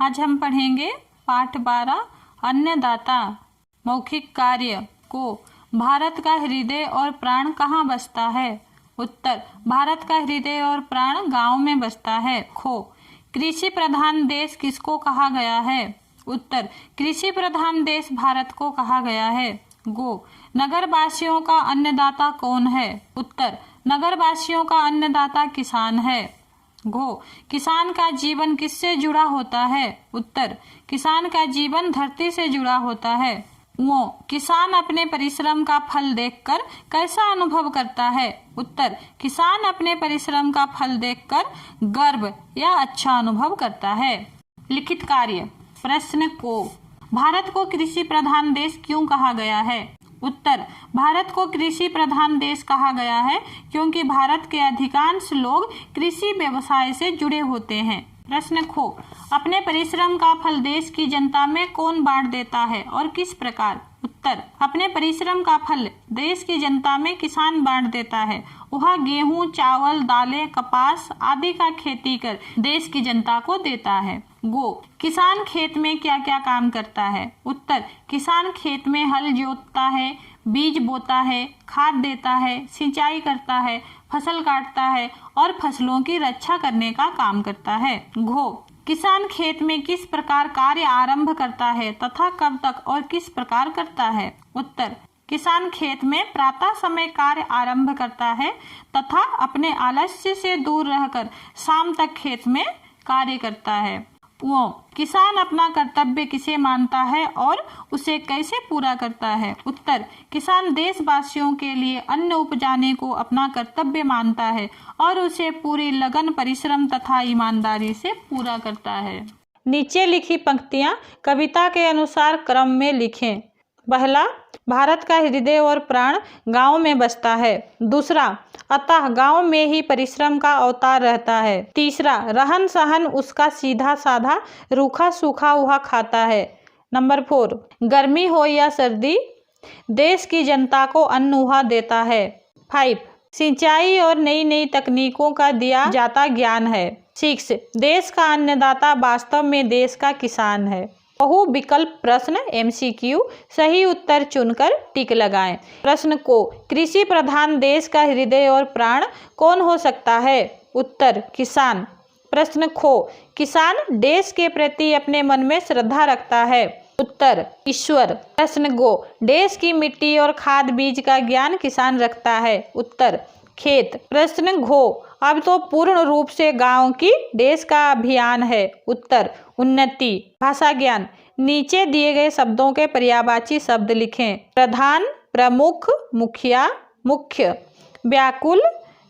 आज हम पढ़ेंगे पाठ 12 अन्नदाता। मौखिक कार्य को भारत का हृदय और प्राण कहाँ बसता है? उत्तर, भारत का हृदय और प्राण गांव में बसता है। खो, कृषि प्रधान देश किसको कहा गया है? उत्तर, कृषि प्रधान देश भारत को कहा गया है। गो, नगरवासियों का अन्नदाता कौन है? उत्तर, नगरवासियों का अन्नदाता किसान है। घो, किसान का जीवन किससे जुड़ा होता है? उत्तर, किसान का जीवन धरती से जुड़ा होता है। वो, किसान अपने परिश्रम का फल देखकर कैसा अनुभव करता है? उत्तर, किसान अपने परिश्रम का फल देखकर गर्व या अच्छा अनुभव करता है। लिखित कार्य। प्रश्न को, भारत को कृषि प्रधान देश क्यों कहा गया है? उत्तर, भारत को कृषि प्रधान देश कहा गया है क्योंकि भारत के अधिकांश लोग कृषि व्यवसाय से जुड़े होते हैं। प्रश्न खो, अपने परिश्रम का फल देश की जनता में कौन बांट देता है और किस प्रकार? उत्तर, अपने परिश्रम का फल देश की जनता में किसान बांट देता है। वह गेहूं, चावल, दालें, कपास आदि का खेती कर देश की जनता को देता है। गो, किसान खेत में क्या क्या काम करता है? उत्तर, किसान खेत में हल जोतता है, बीज बोता है, खाद देता है, सिंचाई करता है, फसल काटता है और फसलों की रक्षा करने का काम करता है। घो, किसान खेत में किस प्रकार कार्य आरंभ करता है तथा कब तक और किस प्रकार करता है? उत्तर, किसान खेत में प्रातः समय कार्य आरंभ करता है तथा अपने आलस्य से दूर रहकर शाम तक खेत में कार्य करता है। वो, किसान अपना कर्तव्य किसे मानता है और उसे कैसे पूरा करता है? उत्तर, किसान देशवासियों के लिए अन्न उपजाने को अपना कर्तव्य मानता है और उसे पूरी लगन, परिश्रम तथा ईमानदारी से पूरा करता है। नीचे लिखी पंक्तियां कविता के अनुसार क्रम में लिखें। पहला, भारत का हृदय और प्राण गांव में बसता है। दूसरा, अतः गांव में ही परिश्रम का अवतार रहता है। तीसरा, रहन सहन उसका सीधा साधा, रूखा सूखा वह खाता है। नंबर 4, गर्मी हो या सर्दी देश की जनता को अन्न वह देता है। 5, सिंचाई और नई नई तकनीकों का दिया जाता ज्ञान है। 6, देश का अन्नदाता वास्तव में देश का किसान है। बहु विकल्प प्रश्न MCQ, सही उत्तर चुनकर टिक लगाएं। प्रश्न को, कृषि प्रधान देश का हृदय और प्राण कौन हो सकता है? उत्तर, किसान। प्रश्न खो, किसान देश के प्रति अपने मन में श्रद्धा रखता है। उत्तर, ईश्वर। प्रश्न गो, देश की मिट्टी और खाद बीज का ज्ञान किसान रखता है। उत्तर, खेत। प्रश्न घो, अब तो पूर्ण रूप से गांव की देश का अभियान है। उत्तर, उन्नति। भाषा ज्ञान। नीचे दिए गए शब्दों के पर्यायवाची शब्द लिखें। प्रधान, प्रमुख, मुखिया, मुख्य। व्याकुल,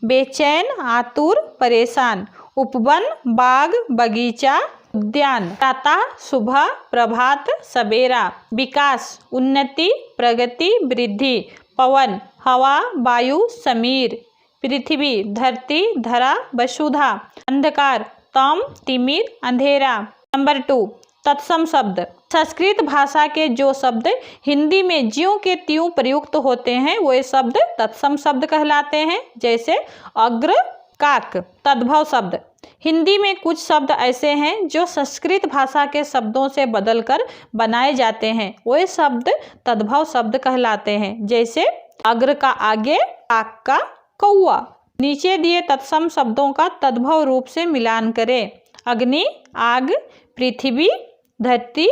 बेचैन, आतुर, परेशान। उपवन, बाग, बगीचा, उद्यान। प्रातः, सुबह, प्रभात, सवेरा। विकास, उन्नति, प्रगति, वृद्धि। पवन, हवा, वायु, समीर। पृथ्वी, धरती, धरा, वसुधा। अंधकार, तम, तिमिर, अंधेरा। नंबर 2, तत्सम शब्द। संस्कृत भाषा के जो शब्द हिंदी में ज्यों के त्यों प्रयुक्त होते हैं वे शब्द तत्सम शब्द कहलाते हैं। जैसे अग्र, काक। तद्भव शब्द। हिंदी में कुछ शब्द ऐसे हैं जो संस्कृत भाषा के शब्दों से बदलकर बनाए जाते हैं, वे शब्द तद्भव शब्द कहलाते हैं। जैसे अग्र का आगे, काक का कौवा। नीचे दिए तत्सम शब्दों का तद्भव रूप से मिलान करें। अग्नि, आग। पृथ्वी, धरती।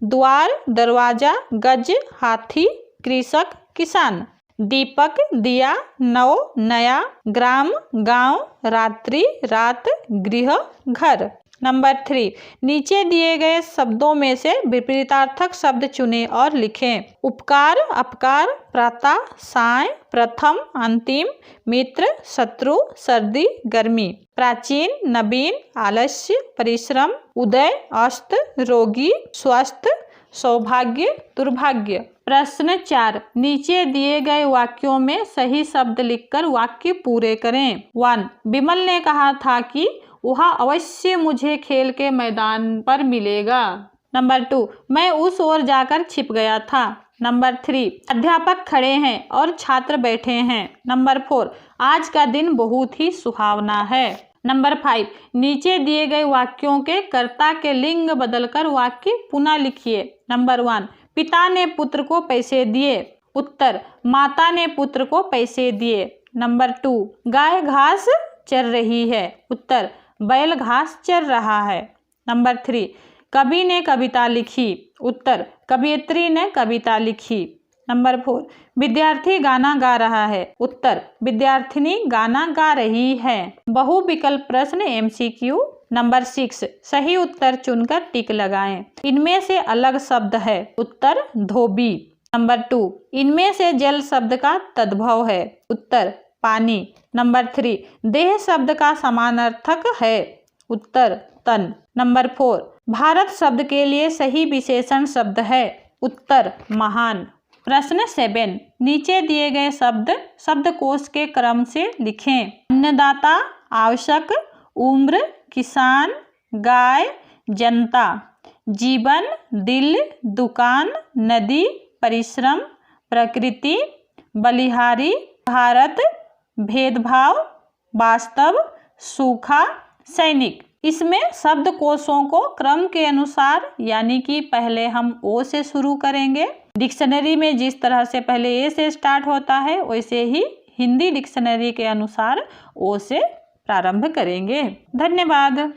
द्वार, दरवाजा। गज, हाथी। कृषक, किसान। दीपक, दिया। नव, नया। ग्राम, गांव। रात्रि, रात। गृह, घर। नंबर 3, नीचे दिए गए शब्दों में से विपरीतार्थक शब्द चुनें और लिखें। उपकार, अपकार। प्रातः, साय। प्रथम, अंतिम। मित्र, शत्रु। सर्दी, गर्मी। प्राचीन, नवीन। आलस्य, परिश्रम। उदय, अस्त। रोगी, स्वस्थ। सौभाग्य, दुर्भाग्य। प्रश्न 4, नीचे दिए गए वाक्यों में सही शब्द लिखकर वाक्य पूरे करें। 1, विमल ने कहा था कि वह अवश्य मुझे खेल के मैदान पर मिलेगा। नंबर 2, मैं उस ओर जाकर छिप गया था। नंबर 3, अध्यापक खड़े हैं और छात्र बैठे हैं। नंबर 4, आज का दिन बहुत ही सुहावना है। नंबर 5, नीचे दिए गए वाक्यों के कर्ता के लिंग बदलकर वाक्य पुनः लिखिए। नंबर 1, पिता ने पुत्र को पैसे दिए। उत्तर, माता ने पुत्र को पैसे दिए। नंबर 2, गाय घास चर रही है। उत्तर, बैल घास चर रहा है। नंबर 3, कवि ने कविता लिखी। उत्तर, कवयित्री ने कविता लिखी। नंबर 4, विद्यार्थी गाना गा रहा है। उत्तर, विद्यार्थिनी गाना गा रही है। बहुविकल्प प्रश्न MCQ। नंबर 6, सही उत्तर चुनकर टिक लगाएं। इनमें से अलग शब्द है। उत्तर, धोबी। नंबर 2, इनमें से जल शब्द का तद्भव है। उत्तर, पानी। नंबर 3, देह शब्द का समानार्थक है। उत्तर, तन। नंबर 4, भारत शब्द के लिए सही विशेषण शब्द है। उत्तर, महान। प्रश्न 7, नीचे दिए गए शब्द शब्दकोश के क्रम से लिखें। अन्नदाता, आवश्यक, उम्र, किसान, गाय, जनता, जीवन, दिल, दुकान, नदी, परिश्रम, प्रकृति, बलिहारी, भारत, भेदभाव, वास्तव, सूखा, सैनिक। इसमें शब्दकोशों को क्रम के अनुसार, यानी कि पहले हम ओ से शुरू करेंगे। डिक्शनरी में जिस तरह से पहले ए से स्टार्ट होता है, वैसे ही हिंदी डिक्शनरी के अनुसार ओ से प्रारंभ करेंगे। धन्यवाद।